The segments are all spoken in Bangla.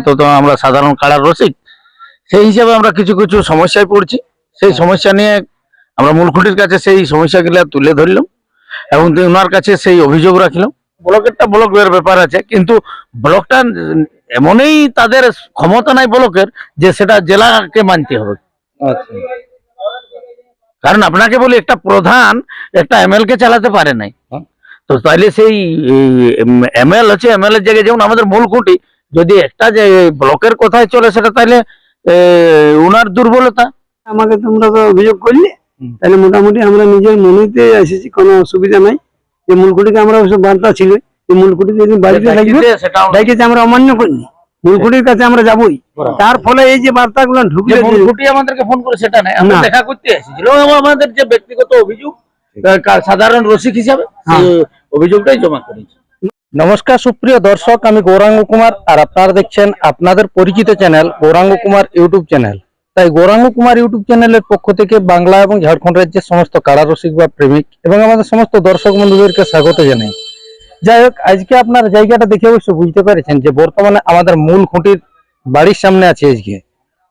বর্তমানে তো আমরা সাধারণ কাড়ার রসিক, সেই হিসাবে আমরা কিছু কিছু সমস্যায় পড়ছি। সেই সমস্যা নিয়ে আমরা মূলখুঁটির কাছে সেই সমস্যাগুলো তুলে ধরলাম এবং ওনার কাছে সেই অভিযোগ রাখলাম। ব্লকেরটা ব্লকের ব্যাপার আছে, কিন্তু ব্লকটা এমনই তাদের ক্ষমতা নাই ব্লকের যে সেটা জেলাকে মানতে হবে। আচ্ছা, কারণ আপনাকে বলি, একটা প্রধান একটা এমএল কে চালাতে পারে নাই, তো তাইলে সেই এমএল হচ্ছে এমএল এর জায়গায় যেমন আমাদের মূল খুঁটি যদি একটা যে ব্লকের কথায় চলে সেটা তাইলে উনার দুর্বলতা। আমাকে তোমরা তো অভিযোগ করলে, তাহলে মোটামুটি আমরা নিজের মনেতে এসেছি, কোনো অসুবিধা নাই। যে মূলকুটিকে আমরা ওসব বার্তা ছিল যে মূলকুটি যদি বাড়িতে থাকবে ডাইকেছে আমরা অমান্য করিনি, মূলকুটির কাছে আমরা যাবোই। তার ফলে এই যে বার্তাগুলো ঢুকলে মূলকুটি আমাদেরকে ফোন করে সেটা নাই, আমরা দেখা করতে এসেছিল আমাদের যে ব্যক্তিগত অভিযোগ সাধারণ রসিক হিসাবে অভিযোগটাই জমা করেছি। নমস্কার সুপ্রিয় দর্শক, আমি গৌরাঙ্গ কুমার আর আপনারা দেখছেন আপনাদের পরিচিত channel Gouranga Kumar YouTube channel. তাই গৌরাঙ্গ কুমার ইউটিউব চ্যানেলের পক্ষ থেকে বাংলা এবং ঝাড়খণ্ড রাজ্যের সমস্ত কাড়া রসিক বা প্রেমিক এবং আমাদের সমস্ত দর্শক বন্ধুদেরকে স্বাগত জানাই। যাই হোক, আজকে আপনার জায়গাটা দেখে অবশ্য বুঝতে পেরেছেন যে বর্তমানে আমাদের মূল খুঁটির বাড়ির সামনে আছে আজকে।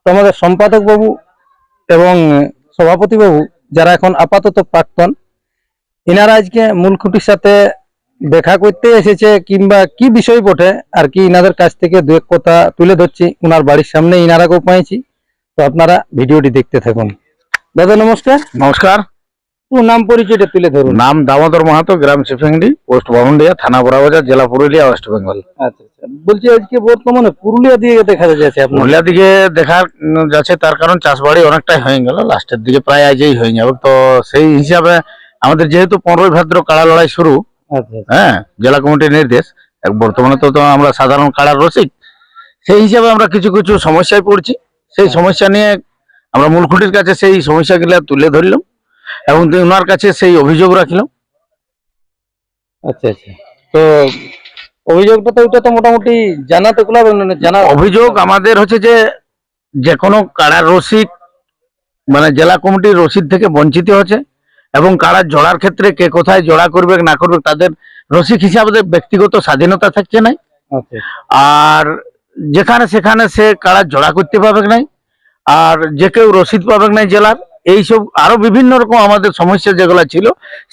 তো আমাদের সম্পাদক বাবু এবং সভাপতি বাবু, যারা এখন আপাতত প্রাক্তন, ইনারা আজকে মূল খুঁটির সাথে দেখা করতে এসেছে কিংবা কি বিষয় বটে আর কি, ইনাদের কাছ থেকে দু এক কথা তুলে ধরছি। ওনার বাড়ির সামনে ইনারাকেও পাইছি, তো আপনারা ভিডিওটি দেখতে থাকুন। দাদা নমস্কার। নমস্কার। নাম পরিচয়টা তুলে ধরুন। নাম দামোদর মাহাতো, গ্রাম শিফিংডি, পোস্ট বামুন্ডিয়া, থানা বড়াবাজার, জেলা পুরুলিয়া, ওয়েস্ট বেঙ্গল। আচ্ছা আচ্ছা, বলছি আজকে বর্তমানে পুরুলিয়া দিকে দেখা যাচ্ছে আপনার? পুরুলিয়া দিকে দেখার যাচ্ছে, তার কারণ চাষবাড়ি অনেকটাই হয়ে গেল, লাস্টের দিকে প্রায় আজই হয়ে যাবে। তো সেই হিসাবে আমাদের যেহেতু 15 ভাদ্র কাড়া লড়াই শুরু, হ্যাঁ, জেলা কমিটির নির্দেশ, বর্তমানে তো আমরা সাধারণ কাড়ার রসিক, সেই হিসাবে আমরা কিছু কিছু সমস্যায় পড়ছি। সেই সমস্যা নিয়ে আমরা মূলখুঁটির কাছে সেই সমস্যাগুলো তুলে ধরলাম এবং ওনার কাছে সেই অভিযোগ রাখলাম। আচ্ছা আচ্ছা, তো অভিযোগটা তো ওটা তো মোটামুটি জানাতে জানা অভিযোগ আমাদের হচ্ছে যে কোনো কাড়ার রসিক মানে জেলা কমিটির রসিদ থেকে বঞ্চিত হচ্ছে এবং কাড়ার জোড়ার ক্ষেত্রে কে কোথায় জোড়া করবে না করবে তাদের রসিক হিসাবে ব্যক্তিগত স্বাধীনতা থাকছে না। আর যেখানে সেখানে সে কাড়ার জোড়া করতে পারবে নাই, আর যে কেউ রসিদ পাবে নাই জেলার। এইসব আরো বিভিন্ন রকম আমাদের সমস্যা যেগুলো ছিল,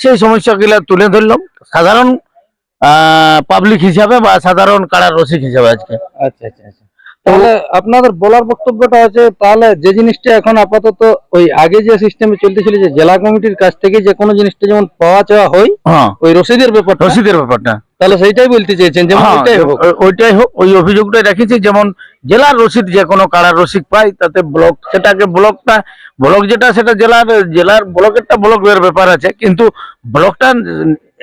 সেই সমস্যাগুলো তুলে ধরলাম সাধারণ পাবলিক হিসাবে বা সাধারণ কাড়ার রসিক হিসাবে আজকে। আচ্ছা আচ্ছা আচ্ছা, তাহলে আপনাদের বলার বক্তব্যটা আছে, তাহলে যে জিনিসটা এখন আপাতত ওই আগে যে সিস্টেমে চলতেছিল যে জেলা কমিটির কাছ থেকে যে কোনো জিনিসটা যেমন পাওয়া চাওয়া হয়, ওই রসিদের ব্যাপারটা তাহলে সেইটাই বলতে চেয়েছেন, যেমন ওইটাই হোক, ওই অভিযোগটাই রেখেছি। যেমন জেলার রসিদ যে কোনো কাড়ার রসিদ পাই, তাতে ব্লক সেটাকে ব্লক যেটা সেটা জেলার ব্লকেরটা ব্লকের ব্যাপার আছে, কিন্তু ব্লকটা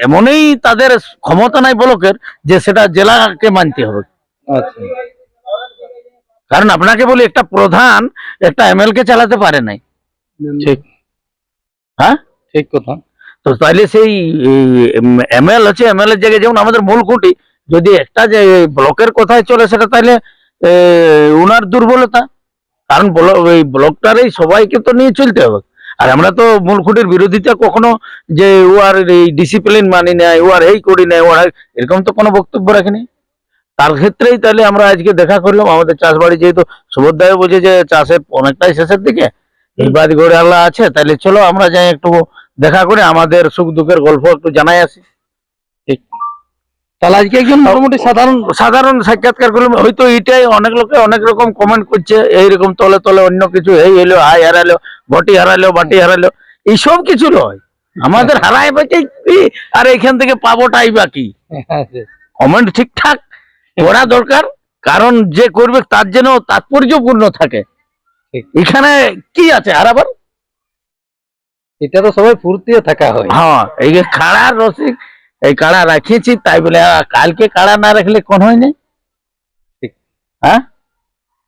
এমনই তাদের ক্ষমতা নাই ব্লকের যে সেটা জেলাকে মানতে হবে। আচ্ছা, কারণ আপনাকে বলি, একটা প্রধান একটা এমএল কে চালাতে পারে নাই। ঠিক, হ্যাঁ ঠিক কথা। তো তাইলে সেই এমএল হচ্ছে এমএল এর জায়গায় যেমন আমাদের মূল খুঁটি যদি একটা যে ব্লকের কথায় চলে সেটা তাইলে উনার দুর্বলতা। কারণ ওই ব্লকটারই সবাইকে তো নিয়ে চলতে হবে। আর আমরা তো মূল খুঁটির বিরোধিতা কখনো যে ওয়ার এই ডিসিপ্লিন মানি নেয়, ওয়ার এই করি নেয়, ওয়ার এরকম তো কোনো বক্তব্য রাখিনি। তার ক্ষেত্রেই তাহলে আমরা আজকে দেখা করলাম। আমাদের চাষবাড়ি যেহেতু সুবোধায় বোঝে যে চাষের অনেকটাই শেষের দিকে, এই বাদ গড়ে আল্লাহ আছে, তাহলে চলো আমরা যাই একটু দেখা করে আমাদের সুখ দুঃখের গল্প একটু জানাই আসি। ঠিক, তাহলে আজকে একজন মোটামুটি সাধারণ সাক্ষাৎকার করলাম। হয়তো এটাই অনেক লোকে অনেক রকম কমেন্ট করছে, এইরকম তলে তলে অন্য কিছু, এই এলো হাই হারালো, বটি হারালো, বাটি হারালো, এইসব কিছু নয়। আমাদের হারাই বাকি আর এখান থেকে পাবোটাই বাকি। কমেন্ট ঠিকঠাক করা দরকার, কারণ যে করবে তার যেন তাৎপর্যপূর্ণ থাকে। এখানে কি আছে হারাবার, এটা তো সবাই ফুর্তিও থাকা হয়। হ্যাঁ, এই যে কাড়ার রসিক, এই কাড়া রাখিয়েছি তাই বলে কালকে কাড়া না রাখলে কোন হয় না। হ্যাঁ,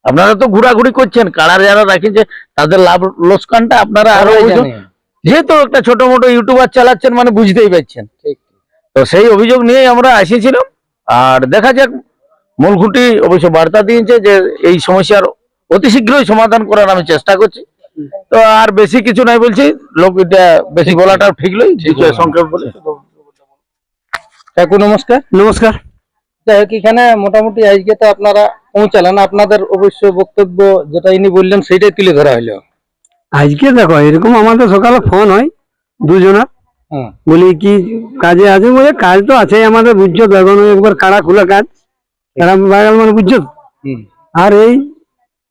আপনারা তো ঘোরাঘুরি করছেন, কাড়া যারা রাখিয়েছে তাদের লাভ লোকসানটা আপনারা আরো যেহেতু একটা ছোট মোটো ইউটিউবার চালাচ্ছেন মানে বুঝতেই পারছেন। তো সেই অভিযোগ নিয়ে আমরা এসেছিলাম। আর দেখা যাক, মূলখুঁটি অবশ্য বার্তা দিয়েছে যে এই সমস্যার অতি শীঘ্রই সমাধান করার আমি চেষ্টা করছি। তো আর বেশি কিছু নাই বলছি, লোক এটা বেশি বলাটা ঠিক নয়, সংক্ষেপ বলে। কাকু নমস্কার। নমস্কার। যাই হোক, এখানে মোটামুটি আজকে তো আপনারা পৌঁছালেন, আপনাদের অবশ্য বক্তব্য যেটা ইনি বললেন সেটাই তুলে ধরা হলো। আজকে দেখো এরকম আমাদের সকালে ফোন হয় দুজনের, হ্যাঁ। বলি কি কাজে আছে, বলে কাজ তো আছে আমাদের, বুঝছো তো, এখন একবার কাড়া খোলা কাজ, কাড়া বাগাল মানে বুঝছো তো। হুম। আর এই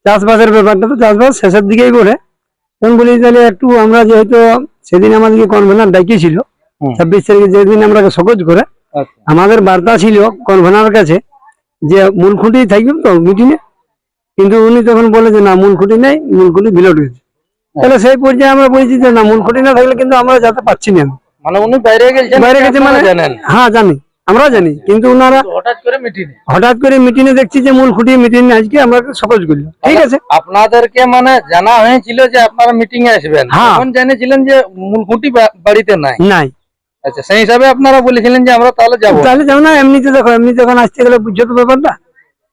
চাষবাসের ব্যাপারটা তো চাষবাস শেষের দিকেই করে, তখন বলি তাহলে একটু আমরা যেহেতু সেদিন আমাদেরকে কনভেনার ডাকিয়েছিল হুম। 26 তারিখে, যেদিন আমরা সকোজ করে আচ্ছা। আমাদের বার্তা ছিল কনভেনার কাছে যে মূল খুঁটি থাকবে তো মিটিংয়ে, কিন্তু উনি তখন বলে যে না মূল খুঁটি নেই, মূল খুঁটি বিলট গেছে। তাহলে সেই পর্যায়ে আমরা বলছি যে না মূল খুঁটি না থাকলে কিন্তু আমরা যেতে পারছি না। মানে উনি বাইরে গেছেন, বাইরে গেছে মানে জানেন? হ্যাঁ জানি, আমরা জানি, কিন্তু ওনারা হঠাৎ করে মিটিংয়ে দেখছি যে মূল খুঁটি মিটিং আজকে আমরা সকোজ করলো, ঠিক আছে। আপনাদেরকে মানে জানা হয়েছিল যে আপনারা মিটিং এ আসবেন, হ্যাঁ। তখন জেনেছিলেন যে মূলখুঁটি বাড়িতে নাই। নাই, আচ্ছা, সেই হিসাবে আপনারা বলেছিলেন যে আমরা তাহলে যাবো। তাহলে যাও না, এমনিতে দেখো এমনিতে এখন আসতে গেলে বুঝছো তো ব্যাপারটা,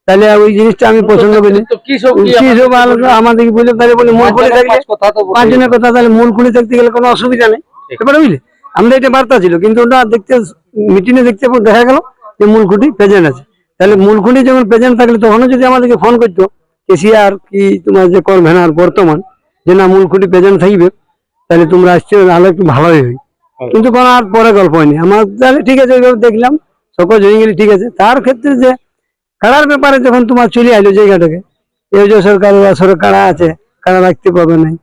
তাহলে ওই জিনিসটা আমি পছন্দ করি। তো কি সব কি কি সব আমাদেরকে বলে তাহলে বলি মূল খুঁটি থাকলে কথা তো বটেই। পাঁচজনের কথা, তাহলে মূল খুঁটি থাকতে গেলে কোনো অসুবিধা নেই, এবারে বুঝলে আমরা এটা বার্তা ছিল, কিন্তু ওটা দেখতে মিটিংয়ে দেখতে দেখা গেল যে মূল খুঁটি প্রেজেন্ট আছে। তাহলে মূল খুঁটি যখন প্রেজেন্ট থাকলে তখনও যদি আমাদেরকে ফোন করতো কেসিআর কি তোমার যে কনভেনার বর্তমান, যে না মূল খুঁটি প্রেজেন্ট থাকবে, তাহলে তোমরা আসছে তাহলে একটু ভালোই হয়। কিন্তু কোনো আর পরে গল্প হয়নি আমার, তাহলে ঠিক আছে ওইভাবে দেখলাম সকল হয়ে গেলে ঠিক আছে। তার ক্ষেত্রে যে কাড়ার ব্যাপারে যখন তোমার চলে আইলো জায়গাটাকে, এই যে সরকার আসরে কাড়া আছে, কাড়া রাখতে পাবে নাই,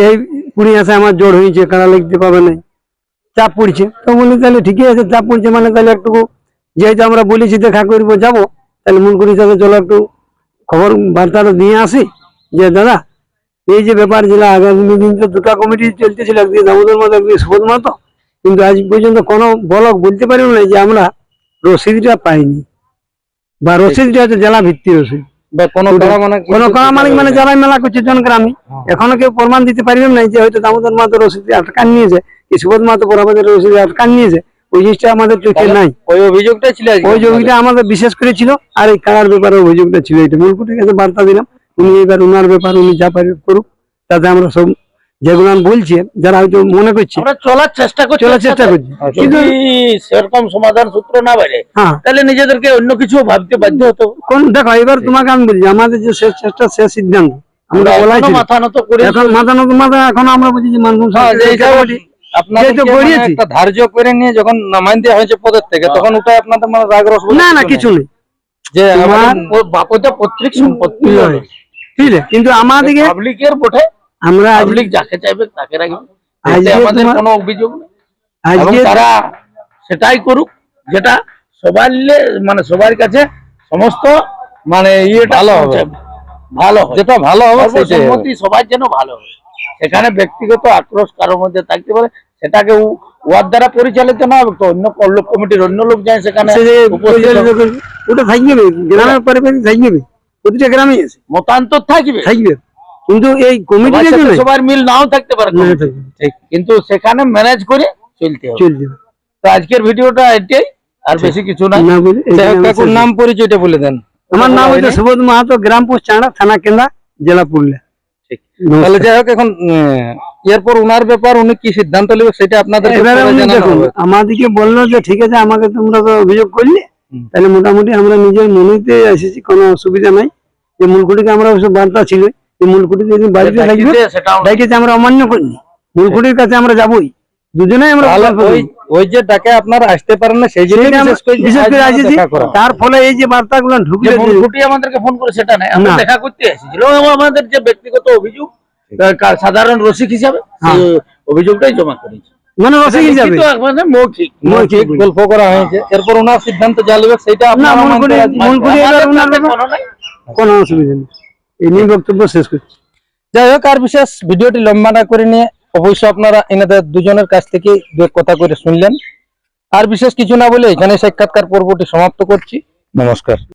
এই কুড়ি আছে আমার জোর হয়েছে, কাড়া লিখতে পাবে নাই, চাপ পড়ছে। তো বলি তাহলে ঠিকই আছে, চাপ পড়ছে মানে তাহলে একটু যেহেতু আমরা বলেছি দেখা করবো যাবো, তাহলে মূলকুড়ির সাথে চলো একটু খবর বার্তাটা দিয়ে আসি যে দাদা এই যে ব্যাপার যেটা আগামী দিন তো দুটা কমিটি চলতেছিল, একদিকে দামোদর মতো একদিকে সুবোধ মতো, কিন্তু আজ পর্যন্ত কোনো বলক বলতে পারিব না যে আমরা রসিদটা পাইনি, বা রসিদটা হচ্ছে জেলা ভিত্তি রসিদ, বা কোনো কাড়া মানে কোনো কাড়া মালিক মানে যারা মেলা করছে জনগ্রামে, এখনো কেউ প্রমাণ দিতে পারবেন না যে হয়তো দামোদর মাতো রসিদ আটকান নিয়েছে, কি সুবোধ মাতো বরাবরের রসিদ আটকান নিয়েছে, ওই জিনিসটা আমাদের চোখে নাই। ওই অভিযোগটা ছিল আজকে ওই অভিযোগটা আমাদের বিশেষ করে ছিল, আর এই কারার ব্যাপারে অভিযোগটা ছিল। এটা মূলকুটির কাছে বার্তা দিলাম, উনি এবার ওনার ব্যাপার উনি যা পারে করুক, তাতে আমরা সব যেগুলো বলছে যারা হয়তো মনে করছে আমরা চলার চেষ্টা করছি, কিন্তু যদি সেরকম সমাধান সূত্র না বাইরে হ্যাঁ তাহলে নিজেদেরকে অন্য কিছু ভাবতে বাধ্য হতো। কোন দেখো এবার তোমাকে আমি বলছি আমাদের যে শেষ চেষ্টা শেষ সিদ্ধান্ত আমরা বলাই এখনো ছিল, মাথা নত করে এখন মাথা নত মাথা এখন আমরা বলছি যে মানবুম আপনাদেরকে যেহেতু মানে গড়িয়েছি। একটা ধার্য করে নিয়ে যখন নামাইন দেওয়া হয়েছে পদের থেকে, তখন ওটা আপনাদের মানে রাগ রস বলে না না কিছু কিছু নেই। নেই, যে তোমার বাপতে পৈতৃক সম্পত্তি নয়। বুঝলে, কিন্তু আমাদেরকে পাবলিকের বটে, আমরা আজ পাবলিক যাকে চাইবে তাকে রাখবে, আজকে এতে আমাদের তোমার- কোনো অভিযোগ নেই। এবং আজকে তারা সেটাই করুক যেটা সবার মানে সবার কাছে সমস্ত মানে ইয়েটা ভালো হবে। পৌঁছাবে, ভালো হবে, যেটা ভালো হবে সেটাই হবে। সর্বসম্মতি সবার যেন ভালো হবে। সেখানে ব্যক্তিগত আক্রোশ কারোর মধ্যে থাকতে পারে, সেটাকে ওয়ার দ্বারা পরিচালিত না হবে, তো অন্য লোক কমিটির অন্য লোক যায় সেখানে সে যে উপস্থিত হবে। ওটা থাকবে গ্রামের পরে থাকবে, প্রতিটা গ্রামে আছে মতান্তর থাকবে, থাকবে, কিন্তু এই সবার কমিটির সাথে জন্য সবার মিল নাও থাকতে পারে কমিটি। ঠিক, কিন্তু সেখানে ম্যানেজ করে চলতে হবে। চলছে তো আজকের ভিডিওটা এটাই, আর বেশি কিছু না। না বলে এই যাই হোক, জন্য কাকুর নাম পরিচয়টা বলে দেন। আমার নাম হচ্ছে সুবোধ মাহাতো, গ্রাম পোস্ট চাঁড়া, থানা কেন্দ্রা, জেলা পুরুলিয়া। ঠিক। তাহলে যাই হোক, এখন এরপর উনার ব্যাপার উনি কি সিদ্ধান্ত নেবে সেটা আপনাদের এবারে উনি দেখুন আমাদেরকে বললো যে ঠিক আছে আমাকে তোমরা তো অভিযোগ করলে, তাহলে মোটামুটি আমরা নিজের মনেতে এসেছি, কোনো অসুবিধা নাই। যে মূলকুটিকে আমরা অবশ্য বার্তা ছিল যে মূলকুটি যেদিন বাড়িতে থাকবে সেটাও ডাইকেছে আমরা অমান্য করিনি, মূলকুটির কাছে আমরা যাবোই, দুজনেই আমরা গল্প করি। ওই যে ডাকে আপনারা আসতে পারেন না সেই জন্য সেটা আমরা বিশেষ করে আসেছি, দেখা করা। তার ফলে এই যে বার্তাগুলো ঢুকলে যে ভুলকুটি আমাদেরকে ফোন করে সেটা নাই, আমরা না। দেখা করতে এসেছিল, এবং আমাদের যে ব্যক্তিগত অভিযোগ সাধারণ রসিক হিসাবে সেই অভিযোগটাই জমা করেছি, মানে রসিক হিসাবে লিখিত মানে মৌখিক ঠিক গল্প করা হয়েছে। এরপর ওনার সিদ্ধান্ত জানবে সেটা না, আপনারা মূলকুটি মানতে রাজি। মূলকুটি এবার আমাদের ওনার তাতে ব্যাপার, কোনো নাই। কোনো অসুবিধা নেই। এই নিয়ে বক্তব্য শেষ করছি। যাই হোক, আর বিশেষ ভিডিওটি লম্বা না করে নিয়ে অবশ্যই আপনারা এনাদের দুজনের কাছ থেকে দু এক কথা করে শুনলেন। আর বিশেষ কিছু না বলে এখানে সাক্ষাৎকার পর্বটি সমাপ্ত করছি। নমস্কার।